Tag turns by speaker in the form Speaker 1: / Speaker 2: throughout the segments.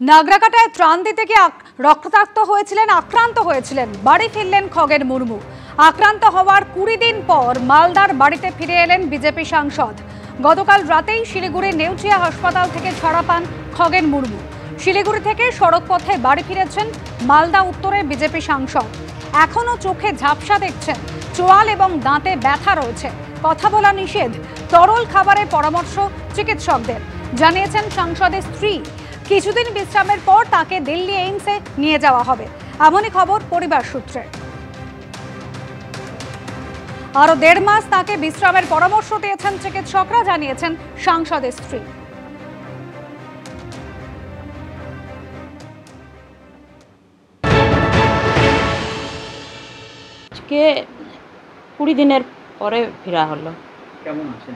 Speaker 1: নাগরাকাটায় ত্রাণ দিতে গিয়ে রক্তাক্ত হয়েছিলেন, আক্রান্ত হয়েছিলেন। বাড়ি ফিরলেন খগেন মুর্মু। আক্রান্ত হওয়ার 20 দিন পর মালদার বাড়িতে ফিরে এলেন বিজেপি সাংসদ। গতকাল রাতেই শিলিগুড়ির নেউচিয়া হাসপাতাল থেকে ছাড়া পান খগেন মুর্মু। শিলিগুড়ি থেকে সড়ক পথে বাড়ি ফিরেছেন মালদা উত্তরের বিজেপি সাংসদ। এখনও চোখে ঝাপসা দেখছেন, চোয়াল এবং দাঁতে ব্যথা রয়েছে, কথা বলা নিষেধ। তরল খাবারের পরামর্শ চিকিৎসকদের, জানিয়েছেন সাংসদের স্ত্রী। কিছুদিন বিশ্রামের পর তাকে দিল্লি এইমসে নিয়ে যাওয়া হবে, এমনই খবর পরিবার সূত্রে। আরো 1.5 মাস তাকে বিশ্রামের পরামর্শ দিয়েছেন চিকিৎসকরা, জানিয়েছেন সাংসদের স্ত্রী।
Speaker 2: আজকে 20 দিনের পরে ফেরা হলো।
Speaker 3: কেমন আছেন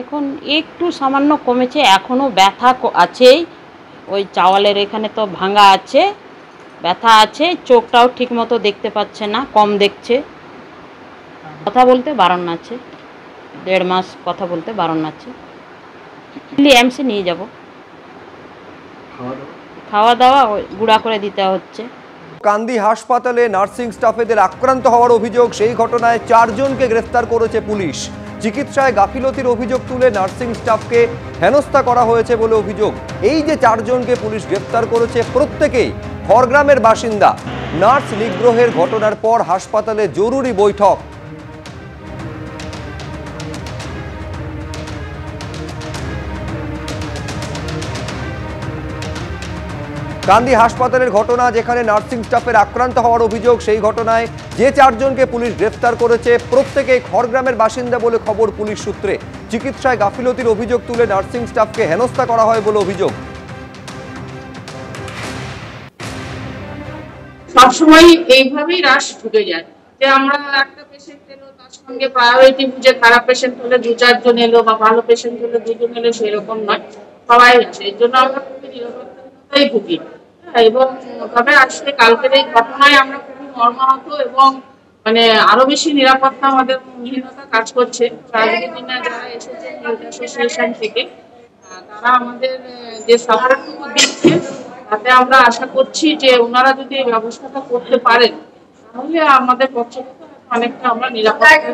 Speaker 2: এখন? একটু সামান্য কমেছে, এখনো ব্যথা আছেই। ওই চাওয়ালের এখানে তো ভাঙা আছে, ব্যথা আছে। চোখটাও ঠিক মতো দেখতে পাচ্ছে না, কম দেখছে। কথা বলতে বারণ আছে, 1.5 মাস কথা বলতে বারণ আছে। দিল্লি এমসে নিয়ে যাব। খাওয়া দাওয়া গুঁড়া করে দিতে হচ্ছে।
Speaker 4: কান্দি হাসপাতালে নার্সিং স্টাফেদের আক্রান্ত হওয়ার অভিযোগ, সেই ঘটনায় 4 জনকে গ্রেফতার করেছে পুলিশ। চিকিৎসায় গাফিলতির অভিযোগ তুলে নার্সিং স্টাফকে হেনস্থা করা হয়েছে বলে অভিযোগ। এই যে 4 জনকে পুলিশ গ্রেফতার করেছে, প্রত্যেকেই খড়গ্রামের বাসিন্দা। নার্স নিগ্রহের ঘটনার পর হাসপাতালে জরুরি বৈঠক। কান্দি হাসপাতালের ঘটনা, যেখানে নার্সিং স্টাফের আক্রান্ত হওয়ার অভিযোগ, সেই ঘটনায় যে 4 জনকে পুলিশ গ্রেফতার করেছে প্রত্যেকেই খড়গ্রামের বাসিন্দা বলে খবর পুলিশ সূত্রে। চিকিৎসায় গাফিলতির অভিযোগ তুলে নার্সিং স্টাফকে হেনস্থা করা হয় বলে অভিযোগ।
Speaker 5: সবসময় এইভাবেই রাশ ঢুকে যায় যে আমরা একটা পেশেন্ট এলো, তার সঙ্গে প্রায়োরিটি বুঝে খারাপ পেশেন্ট হলে 2-4 জন এলো, বা ভালো পেশেন্ট হলে 2 জন এলো, সেরকম নয়, সবাই আসে। এর জন্য আমরা খুবই নিরাপত্তাই ভুগি। এবং তবে আজকে কালকের এই ঘটনায় আমরা খুবই মর্মাহত, এবং মানে আরো বেশি নিরাপত্তা আমাদের মহিলারা কাজ করছে। আজকের দিনে যারা এসেছেন অ্যাসোসিয়েশন থেকে, তারা আমাদের যে সাপোর্টটুকু দিচ্ছে, তাতে আমরা আশা করছি যে ওনারা যদি এই ব্যবস্থাটা করতে পারেন, তাহলে আমাদের পক্ষে অনেকটা আমরা নিরাপত্তা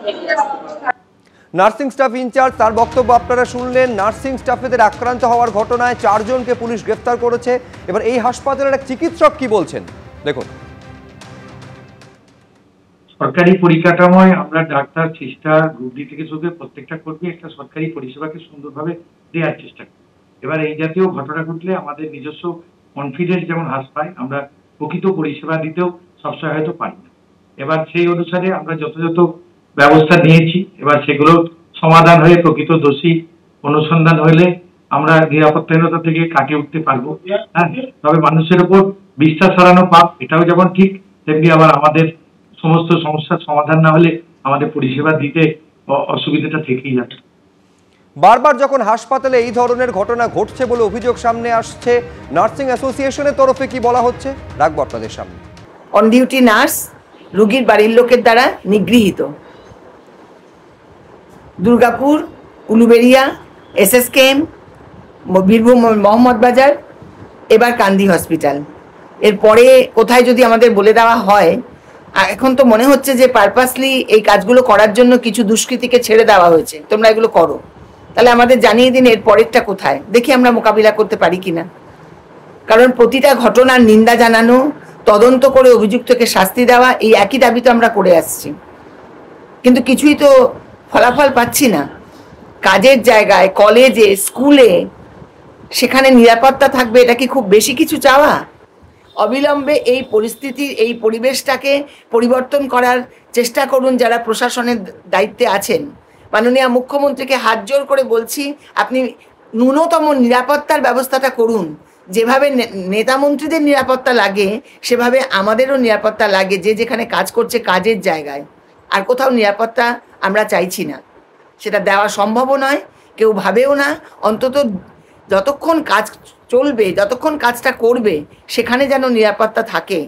Speaker 5: বেরিয়ে আসতে পারবো।
Speaker 4: নার্সিং স্টাফ ইনচার্জ, তার বক্তব্য আপনারা শুনলেন। নার্সিং স্টাফেদের আক্রান্ত হওয়ার ঘটনায় 4 জনকে পুলিশ গ্রেফতার করেছে। এবার এই হাসপাতালের এক চিকিৎসক কি বলছেন দেখুন।
Speaker 3: সরকারি পরিকাঠামোয় আমরা ডাক্তার, সিস্টার, গ্রুপ ডি থেকে শুরু করে প্রত্যেকটা কর্মী একটা সরকারি পরিষেবাকে সুন্দরভাবে দেওয়ার চেষ্টা করি। এবার এই জাতীয় ঘটনা ঘটলে আমাদের নিজস্ব কনফিডেন্স যেমন হ্রাস পায়, আমরা প্রকৃত পরিষেবা দিতেও সবসময় হয়তো পারি না। এবার সেই অনুসারে আমরা যথাযথ ব্যবস্থা নিয়েছি। এবার সেগুলো সমাধান হয়ে প্রকৃত দোষী অনুসন্ধান হলে আমরা নিরাপত্তাহীনতা থেকে কাটিয়ে উঠতে পারবো। হ্যাঁ, তবে মানুষের উপর বিশ্বাস হারানো পাপ, এটাও যেমন ঠিক, তেমনি আবার আমাদের সমস্ত সমস্যার সমাধান না হলে আমাদের পরিষেবা দিতে অসুবিধাটা থেকেই যাবে।
Speaker 4: বারবার যখন হাসপাতালে এই ধরনের ঘটনা ঘটছে বলে অভিযোগ সামনে আসছে, নার্সিং অ্যাসোসিয়েশনের তরফে কি বলা হচ্ছে রাখবো আপনাদের সামনে।
Speaker 6: অন ডিউটি নার্স রোগীর বাড়ির লোকের দ্বারা নিগৃহীত। দুর্গাপুর, উলুবেড়িয়া, SSKM, বীরভূম মোহাম্মদ বাজার, এবার কান্দি হসপিটাল। এরপরে কোথায় যদি আমাদের বলে দেওয়া হয়, এখন তো মনে হচ্ছে যে পারপাসলি এই কাজগুলো করার জন্য কিছু দুষ্কৃতীকে ছেড়ে দেওয়া হয়েছে, তোমরা এগুলো করো। তাহলে আমাদের জানিয়ে দিন এর পরেরটা কোথায়, দেখি আমরা মোকাবিলা করতে পারি কিনা। কারণ প্রতিটা ঘটনার নিন্দা জানানো, তদন্ত করে অভিযুক্তকে শাস্তি দেওয়া, এই একই দাবি তো আমরা করে আসছি, কিন্তু কিছুই তো ফলাফল পাচ্ছি না। কাজের জায়গায়, কলেজে, স্কুলে, সেখানে নিরাপত্তা থাকবে, এটা কি খুব বেশি কিছু চাওয়া? অবিলম্বে এই পরিস্থিতির, এই পরিবেশটাকে পরিবর্তন করার চেষ্টা করুন যারা প্রশাসনের দায়িত্বে আছেন। মাননীয় মুখ্যমন্ত্রীকে হাত জোর করে বলছি, আপনি ন্যূনতম নিরাপত্তার ব্যবস্থাটা করুন। যেভাবে নেতা মন্ত্রীদের নিরাপত্তা লাগে, সেভাবে আমাদেরও নিরাপত্তা লাগে, যে যেখানে কাজ করছে কাজের জায়গায়। আর কোথাও নিরাপত্তা আমরা চাইছি না, সেটা দেওয়া সম্ভবও নয়, কেউ ভাবেও না। অন্তত যতক্ষণ কাজ চলবে, যতক্ষণ কাজটা করবে, সেখানে যেন নিরাপত্তা থাকে।